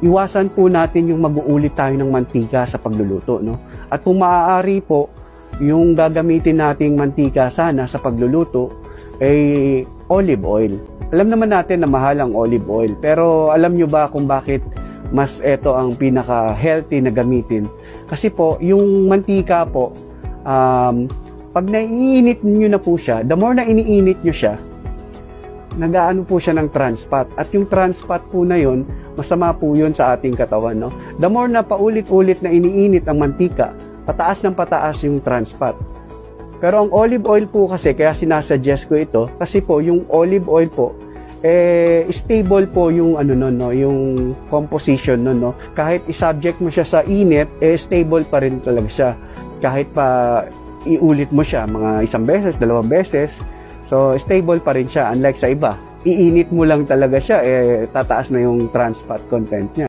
iwasan po natin yung mag-uulit tayo ng mantika sa pagluluto, no? At kung maaari po, yung gagamitin nating mantika sana sa pagluluto ay olive oil. Alam naman natin na mahal ang olive oil, pero alam nyo ba kung bakit mas ito ang pinaka-healthy na gamitin? Kasi po, yung mantika po, pag naiinit nyo na po siya, the more na iniinit nyo siya, nagaano po siya ng trans fat. At yung trans fat po na yun, masama po yun sa ating katawan, no? The more na paulit-ulit na iniinit ang mantika, pataas ng pataas yung trans fat. Pero ang olive oil po kasi, kaya sinasuggest ko ito, kasi po yung olive oil po, stable po yung yung composition nun, no? Kahit i-subject mo siya sa init, stable pa rin talaga siya. Kahit pa iulit mo siya mga 1 beses, 2 beses, so stable pa rin siya, unlike sa iba. Iinit mo lang talaga siya, tataas na yung trans fat content niya.